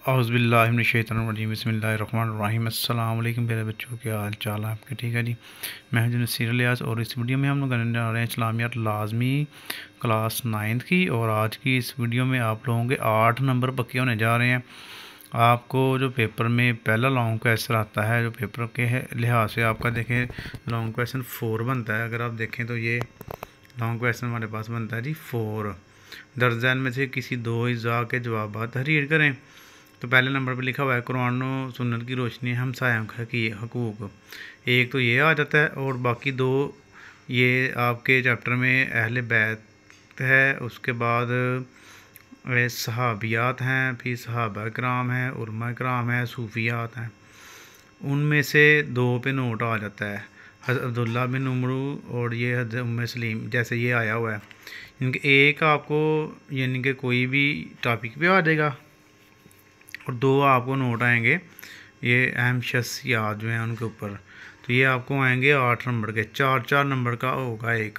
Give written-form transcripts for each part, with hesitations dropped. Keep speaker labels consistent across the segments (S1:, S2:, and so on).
S1: औज़ुबिल्लाहिमिनश्शैतानिर्रजीम बिस्मिल्लाहिर्रहमानिर्रहीम। अस्सलाम वालेकुम मेरे बच्चों, क्या हाल चाल है आपके? ठीक है जी, मैं हूं नसीर इलियास और इस वीडियो में हम लोग करने जा रहे हैं इस्लामियात लाज़मी क्लास 9th की। और आज की इस वीडियो में आप लोगों के 8 नंबर पक्के होने जा रहे हैं। आपको जो पेपर में पहला लॉन्ग क्वेश्चन आता है, जो पेपर के लिहाज से आपका देखें लॉन्ग क्वेश्चन 4 बनता है। अगर आप देखें तो ये लॉन्ग क्वेश्चन हमारे पास बनता है जी 4। दर्जैन में से किसी दो इज़ा के जवाब तहरीर करें। तो पहले नंबर पर लिखा हुआ है कुरान व सुन्नत की रोशनी हमसायों की हकूक़। एक तो ये आ जाता है और बाकी दो ये आपके चैप्टर में अहले बैत है, उसके बाद सहाबियात हैं, फिर सहाबा कराम हैं, उलमा कराम हैं, सूफियात हैं। उनमें से दो पे नोट आ जाता है हज़रत अब्दुल्ला बिन उमरू और ये हज़रत उम्मे सलीम, जैसे ये आया हुआ है। इनके एक आपको यानी कि कोई भी टॉपिक पे आ जाएगा और दो आपको नोट आएंगे ये अहम शख्सियात जो हैं उनके ऊपर। तो ये आपको आएंगे 8 नंबर के। 4 नंबर का होगा एक।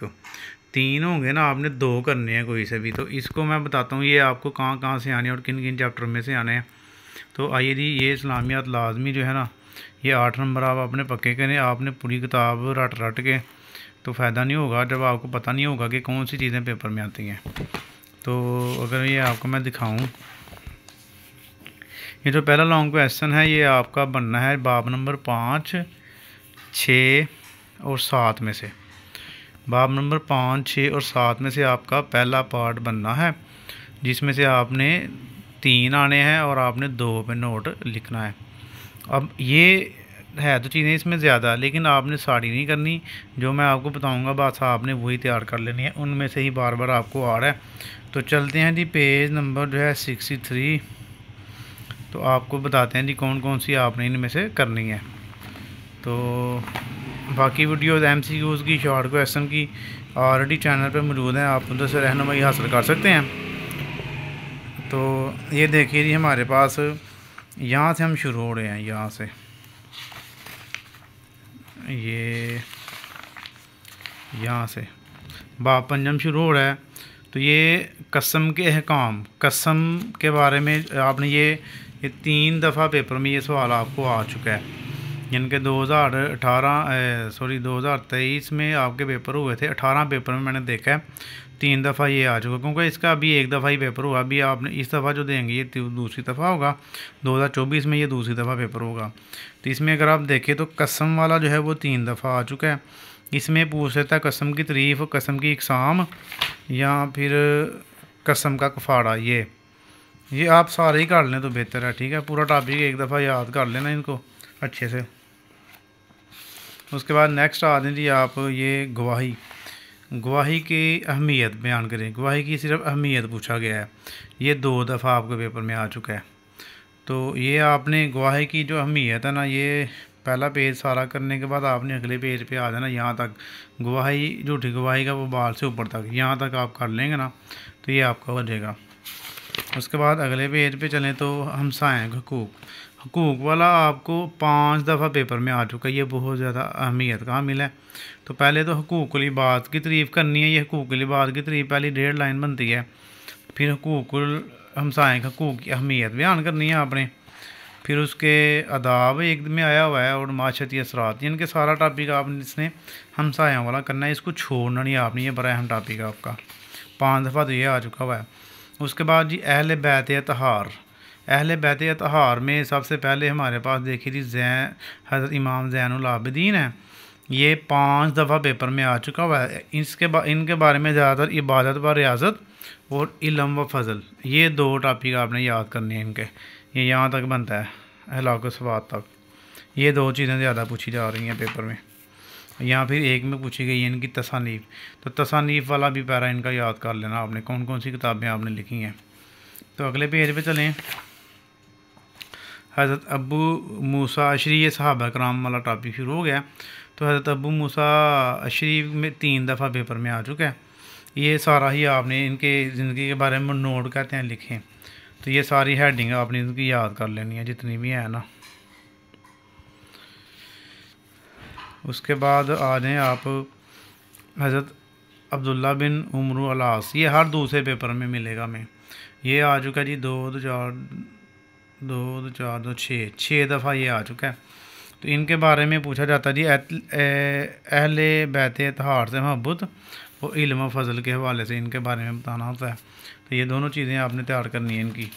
S1: 3 होंगे ना, आपने 2 करने हैं कोई से भी। तो इसको मैं बताता हूँ ये आपको कहाँ कहाँ से आने हैं और किन किन चैप्टर में से आने हैं। तो आइए जी, ये इस्लामियात लाजमी जो है ना, ये 8 नंबर आप अपने पक्के करें। आपने पूरी किताब रट के तो फ़ायदा नहीं होगा जब आपको पता नहीं होगा कि कौन सी चीज़ें पेपर में आती हैं। तो अगर ये आपको मैं दिखाऊँ, ये जो पहला लॉन्ग क्वेश्चन है ये आपका बनना है बाब नंबर 5, 6 और 7 में से। बाब नंबर 5, 6 और 7 में से आपका पहला पार्ट बनना है, जिसमें से आपने 3 आने हैं और आपने 2 पे नोट लिखना है। अब ये है तो चीज़ें इसमें ज़्यादा, लेकिन आपने साड़ी नहीं करनी। जो मैं आपको बताऊंगा बस आपने वही तैयार कर लेनी है, उनमें से ही बार बार आपको आ रहा है। तो चलते हैं जी, पेज नंबर जो है 63। तो आपको बताते हैं जी कौन कौन सी आपने इनमें से करनी है। तो बाकी वीडियोज़ MCQs की, शॉर्ट क्वेश्चन की ऑलरेडी चैनल पे मौजूद हैं, आप उधर से रहनुमाई हासिल कर सकते हैं। तो ये देखिए जी, हमारे पास यहाँ से हम शुरू हो रहे हैं, यहाँ से ये यहाँ से बाब पंजम शुरू हो रहा है। तो ये कसम के अहकाम, कसम के बारे में आपने ये 3 दफ़ा पेपर में ये सवाल आपको आ चुका है। जिनके 2023 में आपके पेपर हुए थे, 18 पेपर में मैंने देखा है 3 दफ़ा ये आ चुका, क्योंकि इसका अभी एक दफ़ा ही पेपर हुआ। अभी आपने इस दफ़ा जो देंगे ये दूसरी दफ़ा होगा, 2024 में ये दूसरी दफ़ा पेपर होगा। तो इसमें अगर आप देखें तो कसम वाला जो है वो 3 दफ़ा आ चुका है। इसमें पूछ लेता है कसम की तारीफ़, कसम की इकसाम या फिर कसम का कफाड़ा। ये आप सारे ही कर लें तो बेहतर है, ठीक है। पूरा टॉपिक एक दफ़ा याद कर लेना इनको अच्छे से। उसके बाद नेक्स्ट आ दें जी आप, ये गवाही की अहमियत बयान करें। गवाही की सिर्फ अहमियत पूछा गया है, ये 2 दफ़ा आपके पेपर में आ चुका है। तो ये आपने गवाही की जो अहमियत है ना, ये पहला पेज सारा करने के बाद आपने अगले पेज पे आ जाना, यहाँ तक गवाही, झूठी गवाही का वो बाल से ऊपर तक, यहाँ तक आप कर लेंगे ना तो ये आपका हो जाएगा। उसके बाद अगले पेज पे चलें तो हमसाएँ हकूक़ वाला आपको 5 दफ़ा पेपर में आ चुका है। ये बहुत ज़्यादा अहमियत का हामिल है। तो पहले तो हकूक़ुल इबाद की तारीफ़ करनी है। ये हकूक़ुल इबाद की तारीफ़ पहली 1.5 लाइन बनती है। फिर हकूक़ुल हमसाएँ हकूक़ की अहमियत बयान करनी है आपने। फिर उसके अदाब एक में आया हुआ है और माशरती असरात, इनके सारा टॉपिक आपने इसने हमसायों वाला करना है, इसको छोड़ना नहीं आपने। ये बड़ा अहम टॉपिक है आपका, 5 दफ़ा तो ये आ चुका हुआ है। उसके बाद जी अहले बैत अतहार। अहले बैत अतहार में सबसे पहले हमारे पास देखिए जी हज़रत इमाम ज़ैनुल आबिदीन है। ये 5 दफ़ा पेपर में आ चुका हुआ है। इनके बारे में ज़्यादातर इबादत व रियासत और इल्म व फ़ज़ल, ये 2 टॉपिक आपने याद करने हैं इनके। ये यहाँ तक बनता है, अहलाक सवात तक। ये 2 चीज़ें ज़्यादा पूछी जा रही हैं पेपर में। यहाँ फिर एक में पूछी गई है इनकी तसानीफ़। तो तसानीफ़ वाला भी पैरा इनका याद कर लेना आपने, कौन कौन सी किताबें आपने लिखी हैं। तो अगले पेज पे चलें, हज़रत अबू मूसा अशरी, ये सहाबा कराम वाला टॉपिक शुरू हो गया। तो हज़रत अबू मूसा अशरी में 3 दफ़ा पेपर में आ चुका है। ये सारा ही आपने इनके ज़िंदगी के बारे में नोट कहते हैं लिखें। तो ये सारी हेडिंग आपने इनकी याद कर लेनी है जितनी भी है ना। उसके बाद आ जाएँ आप हज़रत अब्दुल्ला बिन उमरू अलास, ये हर दूसरे पेपर में मिलेगा। मैं ये आ चुका जी 2, 4, 2 2 4 2 6 दफ़ा ये आ चुका है। तो इनके बारे में पूछा जाता है जी अहले बैत इत्तेहाद से मोहब्बत और इल्म फ़ज़ल के हवाले से इनके बारे में बताना होता है। तो ये दोनों चीज़ें आपने तैयार करनी है इनकी।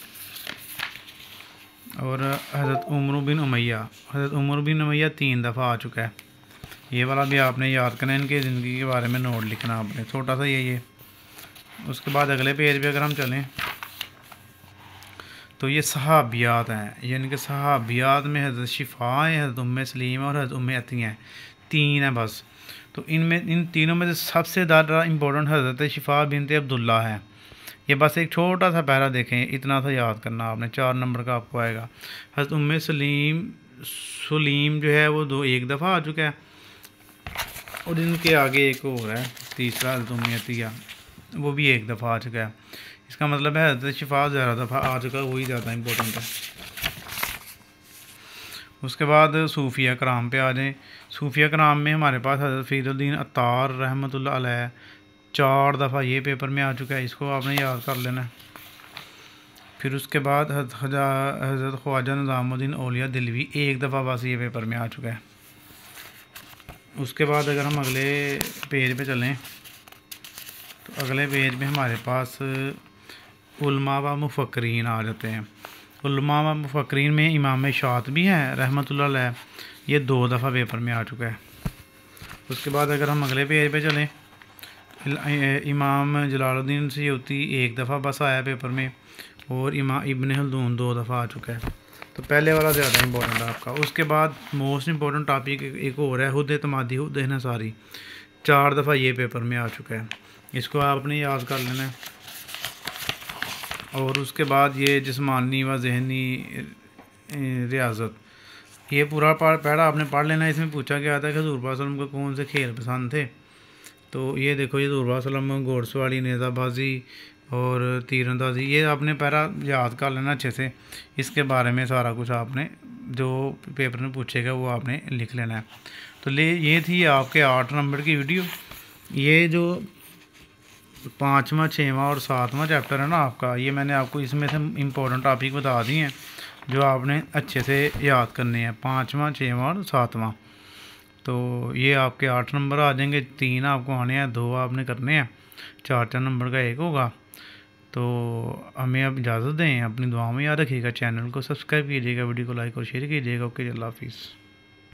S1: और हज़रत उमर बिन उमैया 3 दफ़ा आ चुका है। ये वाला भी आपने याद करना है। इनकी ज़िंदगी के बारे में नोट लिखना आपने, छोटा सा ये। उसके बाद अगले पेज पे अगर हम चलें तो ये सहाबियात हैं, यानी कि सहाबियात में हज़रत शिफ़ा है, हज़रत उम्मे सलीम और हज़रत उम्मे अतिया हैं, 3 हैं बस। तो इन तीनों में से सबसे ज़्यादा इम्पोर्टेंट हज़रत शिफ़ा बिनत अब्दुल्ला है। ये बस एक छोटा सा पैरा देखें, इतना सा याद करना आपने, 4 नंबर का आपको आएगा। हज़रत उम्मे सलीम जो है वो 1 दफ़ा आ चुका है। और इनके आगे एक और है, तीसरा हज़रत उम्मे अतिया, वो भी 1 दफ़ा आ चुका है। इसका मतलब है हज़रत शिफ़ा ज़्यादा दफ़ा आ चुका है, वही ज़्यादा इम्पोर्टेंट है। उसके बाद सूफिया कराम पे आ जाएँ। सूफिया कराम में हमारे पास हज़रत फ़रीदुद्दीन अत्तार रहमतुल्लाह अलैह 4 दफ़ा ये पेपर में आ चुका है, इसको आपने याद कर लेना है। फिर उसके बाद हज़रत ख्वाजा निज़ामुद्दीन औलिया दिलवी 1 दफ़ा बस ये पेपर में आ चुका है। उसके बाद अगर हम अगले पेज पे चलें तो अगले पेज में हमारे पास उलमा व मुफ़क्रीन आ जाते हैं। उलमा व मुफ़क्रीन में इमाम शातिबी हैं रहमतुल्लाह अलैह, ये 2 दफ़ा पेपर में आ चुका है। उसके बाद अगर हम अगले पेज पे चलें, इमाम जलालुद्दीन सयूती 1 दफ़ा बस आया पेपर में, और इमाम इब्न खल्दून 2 दफ़ा आ चुका है। तो पहले वाला ज़्यादा इंपॉर्टेंट है आपका। उसके बाद मोस्ट इंपॉर्टेंट टॉपिक एक और है, हुद एतमादी हुद इन्हिसारी, 4 दफ़ा ये पेपर में आ चुका है, इसको आपने याद कर लेना है। और उसके बाद ये जिस्मानी व ज़हनी रियाजत, ये पूरा पैरा आपने पढ़ लेना है। इसमें पूछा गया था कि हज़ूर पाक सल्लल्लाहु अलैहि वसल्लम को कौन से खेल पसंद थे। तो ये देखो, ये हज़ूर पाक सल्लल्लाहु अलैहि वसल्लम घोड़सवारी, नेज़ाबाजी और तीरंदाजी, ये आपने पैरा याद कर लेना अच्छे से। इसके बारे में सारा कुछ आपने जो पेपर में पूछेगा वो आपने लिख लेना है। तो ये थी आपके 8 नंबर की वीडियो। ये जो 5वां 6वां और 7वां चैप्टर है ना आपका, ये मैंने आपको इसमें से इम्पोर्टेंट टॉपिक बता दिए हैं जो आपने अच्छे से याद करने हैं, 5वां 6वां और 7वां। तो ये आपके 8 नंबर आ जाएंगे, 3 आपको आने हैं, 2 आपने करने हैं, 4 नंबर का 1 होगा। तो हमें अब इजाज़त दें, अपनी दुआ में याद रखिएगा, चैनल को सब्सक्राइब कीजिएगा, वीडियो को लाइक और शेयर कीजिएगा। ओके, अल्लाह हाफिज़।